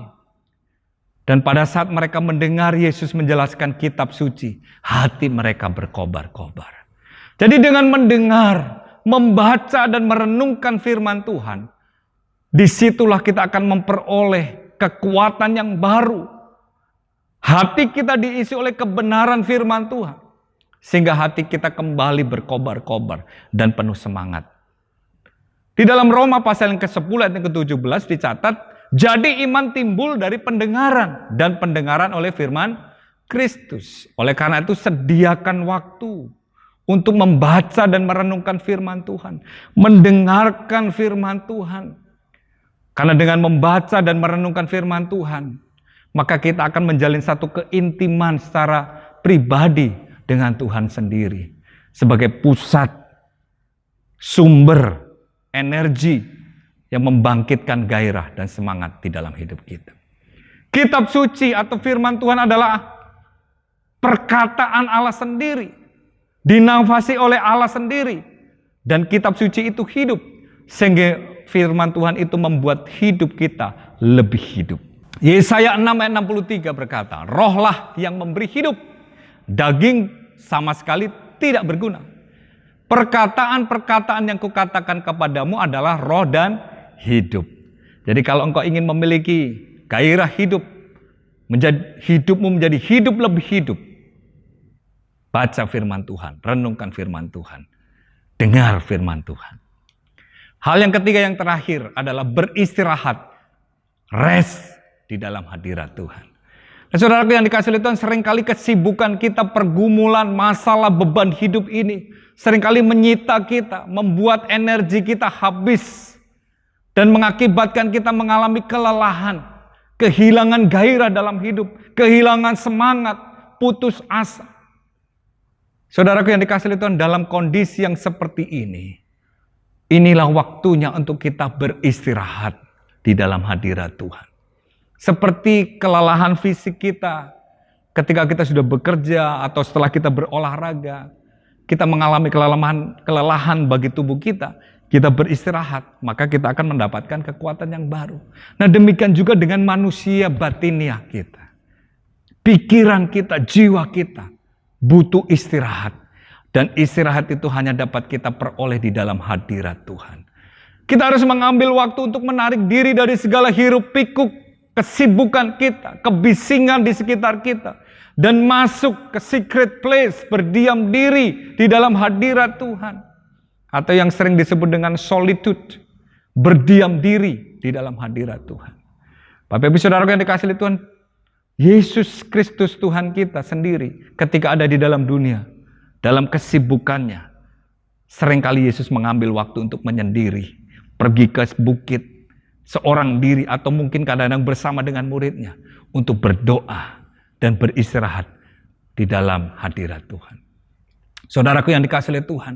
Dan pada saat mereka mendengar Yesus menjelaskan kitab suci, hati mereka berkobar-kobar. Jadi dengan mendengar, membaca dan merenungkan firman Tuhan, disitulah kita akan memperoleh kekuatan yang baru. Hati kita diisi oleh kebenaran firman Tuhan, sehingga hati kita kembali berkobar-kobar dan penuh semangat. Di dalam Roma pasal yang ke-10 ayat yang ke-17 dicatat, jadi iman timbul dari pendengaran, dan pendengaran oleh firman Kristus. Oleh karena itu sediakan waktu untuk membaca dan merenungkan firman Tuhan, mendengarkan firman Tuhan. Karena dengan membaca dan merenungkan firman Tuhan, maka kita akan menjalin satu keintiman secara pribadi dengan Tuhan sendiri, sebagai pusat sumber energi yang membangkitkan gairah dan semangat di dalam hidup kita. Kitab suci atau firman Tuhan adalah perkataan Allah sendiri, dinafasi oleh Allah sendiri, dan kitab suci itu hidup, sehingga firman Tuhan itu membuat hidup kita lebih hidup. Yesaya 6 ayat 63 berkata, rohlah yang memberi hidup, daging sama sekali tidak berguna. Perkataan-perkataan yang kukatakan kepadamu adalah roh dan hidup. Jadi kalau engkau ingin memiliki gairah hidup, hidupmu menjadi hidup lebih hidup, baca firman Tuhan, renungkan firman Tuhan, dengar firman Tuhan. Hal yang ketiga yang terakhir adalah beristirahat, rest di dalam hadirat Tuhan. Dan saudaraku yang dikasihi oleh Tuhan, seringkali kesibukan kita, pergumulan, masalah, beban hidup ini seringkali menyita kita, membuat energi kita habis, dan mengakibatkan kita mengalami kelelahan, kehilangan gairah dalam hidup, kehilangan semangat, putus asa. Saudaraku yang dikasihi Tuhan, dalam kondisi yang seperti ini, inilah waktunya untuk kita beristirahat di dalam hadirat Tuhan. Seperti kelelahan fisik kita, ketika kita sudah bekerja atau setelah kita berolahraga, kita mengalami kelelahan bagi tubuh kita, kita beristirahat, maka kita akan mendapatkan kekuatan yang baru. Nah demikian juga dengan manusia batiniah kita. Pikiran kita, jiwa kita butuh istirahat. Dan istirahat itu hanya dapat kita peroleh di dalam hadirat Tuhan. Kita harus mengambil waktu untuk menarik diri dari segala hiruk pikuk, kesibukan kita, kebisingan di sekitar kita. Dan masuk ke secret place, berdiam diri di dalam hadirat Tuhan. Atau yang sering disebut dengan solitude, berdiam diri di dalam hadirat Tuhan. Bapak Ibu Saudara yang dikasihi Tuhan, Yesus Kristus Tuhan kita sendiri ketika ada di dalam dunia, dalam kesibukannya, seringkali Yesus mengambil waktu untuk menyendiri, pergi ke bukit, seorang diri atau mungkin kadang-kadang bersama dengan muridnya untuk berdoa dan beristirahat di dalam hadirat Tuhan. Saudaraku yang dikasihi oleh Tuhan,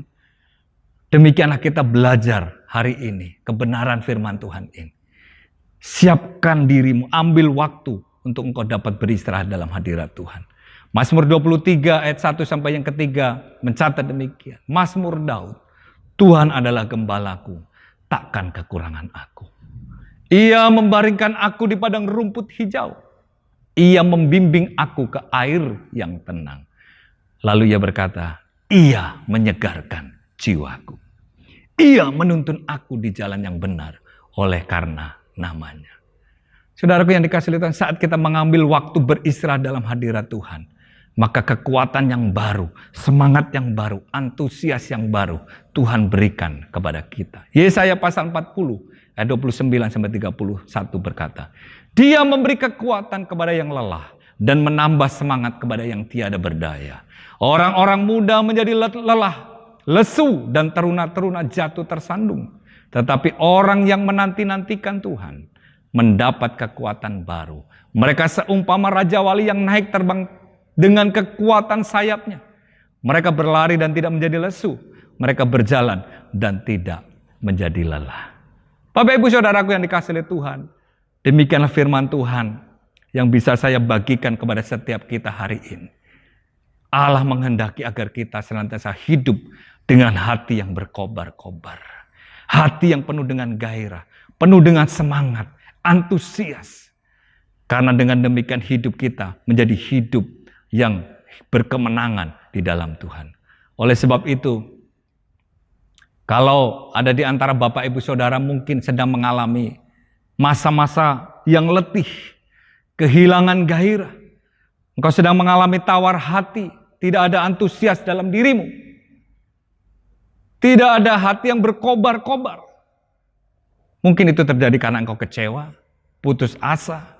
demikianlah kita belajar hari ini kebenaran firman Tuhan ini. Siapkan dirimu, ambil waktu untuk engkau dapat beristirahat dalam hadirat Tuhan. Mazmur 23 ayat 1 sampai yang ketiga mencatat demikian. Mazmur Daud, Tuhan adalah gembalaku, takkan kekurangan aku. Ia membaringkan aku di padang rumput hijau. Ia membimbing aku ke air yang tenang. Lalu ia berkata, ia menyegarkan jiwaku. Ia menuntun aku di jalan yang benar oleh karena namanya. Saudaraku yang dikasihi Tuhan, saat kita mengambil waktu beristirahat dalam hadirat Tuhan, maka kekuatan yang baru, semangat yang baru, antusias yang baru Tuhan berikan kepada kita. Yesaya pasal 40 ayat 29 sampai 31 berkata, Dia memberi kekuatan kepada yang lelah dan menambah semangat kepada yang tiada berdaya. Orang-orang muda menjadi lelah, lesu, dan teruna-teruna jatuh tersandung. Tetapi orang yang menanti-nantikan Tuhan mendapat kekuatan baru. Mereka seumpama Raja Wali yang naik terbang dengan kekuatan sayapnya. Mereka berlari dan tidak menjadi lesu. Mereka berjalan dan tidak menjadi lelah. Bapak Ibu Saudaraku yang dikasihi oleh Tuhan, demikianlah firman Tuhan yang bisa saya bagikan kepada setiap kita hari ini. Allah menghendaki agar kita senantiasa hidup dengan hati yang berkobar-kobar. Hati yang penuh dengan gairah, penuh dengan semangat, antusias. Karena dengan demikian hidup kita menjadi hidup yang berkemenangan di dalam Tuhan. Oleh sebab itu, kalau ada di antara Bapak Ibu Saudara mungkin sedang mengalami masa-masa yang letih, kehilangan gairah, engkau sedang mengalami tawar hati, tidak ada antusias dalam dirimu, tidak ada hati yang berkobar-kobar. Mungkin itu terjadi karena engkau kecewa, putus asa,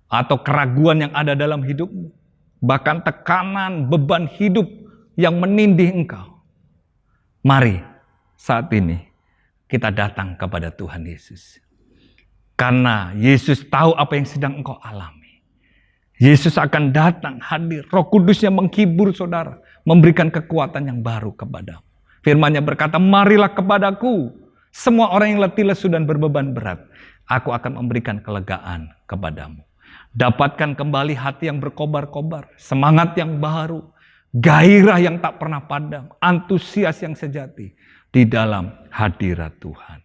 atau keraguan yang ada dalam hidupmu. Bahkan tekanan, beban hidup yang menindih engkau. Mari saat ini kita datang kepada Tuhan Yesus. Karena Yesus tahu apa yang sedang engkau alami. Yesus akan datang, hadir. Roh Kudusnya menghibur saudara, memberikan kekuatan yang baru kepadamu. Firman-Nya berkata, marilah kepadaku semua orang yang letih lesu dan berbeban berat. Aku akan memberikan kelegaan kepadamu. Dapatkan kembali hati yang berkobar-kobar, semangat yang baru, gairah yang tak pernah padam, antusias yang sejati di dalam hadirat Tuhan.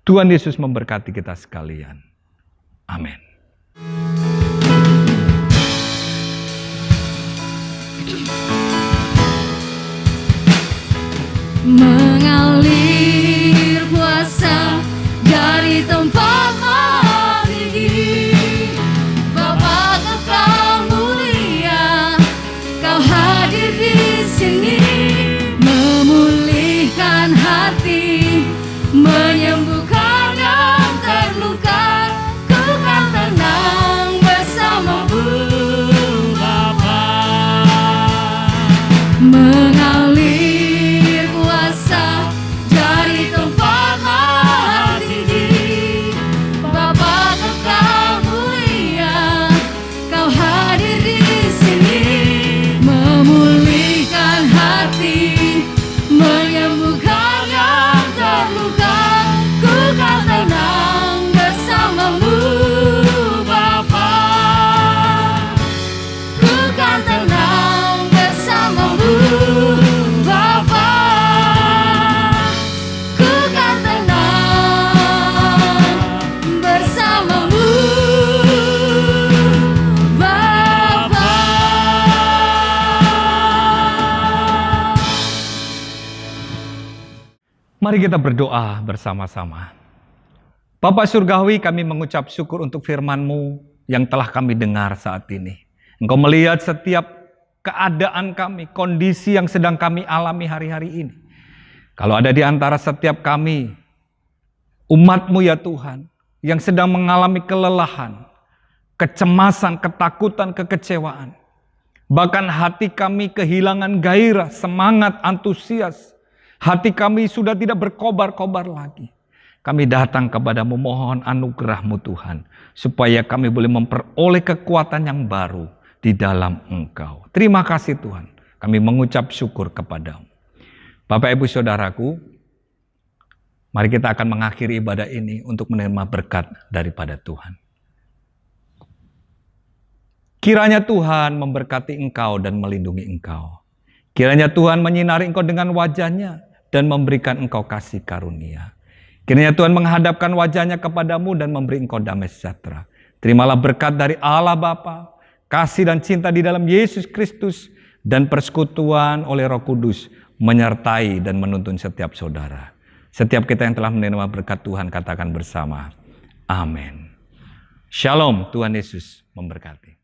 Tuhan Yesus memberkati kita sekalian. Amin. Mengalir kuasa dari tempat tinggi, Bapa Kekal mulia, Kau hadir di sini, memulihkan hati, menyembuhkan yang terluka, ku kan tenang bersama-Mu Bapa. Mengalir kuasa dari tempat tinggi, Bapa Kekal mulia, Kau hadir di sini, memulihkan hati, menyembuhkan yang terluka, ku kan tenang bersama-Mu Bapa. Ku kan tenang bersama-Mu Bapa. Ku kan tenang bersama-Mu Bapa. Mari kita berdoa bersama-sama. Bapa Surgawi, kami mengucap syukur untuk firman-Mu yang telah kami dengar saat ini. Engkau melihat setiap keadaan kami, kondisi yang sedang kami alami hari-hari ini. Kalau ada di antara setiap kami, umat-Mu ya Tuhan, yang sedang mengalami kelelahan, kecemasan, ketakutan, kekecewaan. Bahkan hati kami kehilangan gairah, semangat, antusias. Hati kami sudah tidak berkobar-kobar lagi. Kami datang kepadamu mohon anugerah-Mu Tuhan. Supaya kami boleh memperoleh kekuatan yang baru di dalam Engkau. Terima kasih Tuhan. Kami mengucap syukur kepadamu. Bapak Ibu Saudaraku, mari kita akan mengakhiri ibadah ini untuk menerima berkat daripada Tuhan. Kiranya Tuhan memberkati engkau dan melindungi engkau. Kiranya Tuhan menyinari engkau dengan wajah-Nya dan memberikan engkau kasih karunia. Kiranya Tuhan menghadapkan wajah-Nya kepadamu dan memberi engkau damai sejahtera. Terimalah berkat dari Allah Bapa, kasih dan cinta di dalam Yesus Kristus, dan persekutuan oleh Roh Kudus menyertai dan menuntun setiap saudara. Setiap kita yang telah menerima berkat Tuhan katakan bersama, amin. Shalom, Tuhan Yesus memberkati.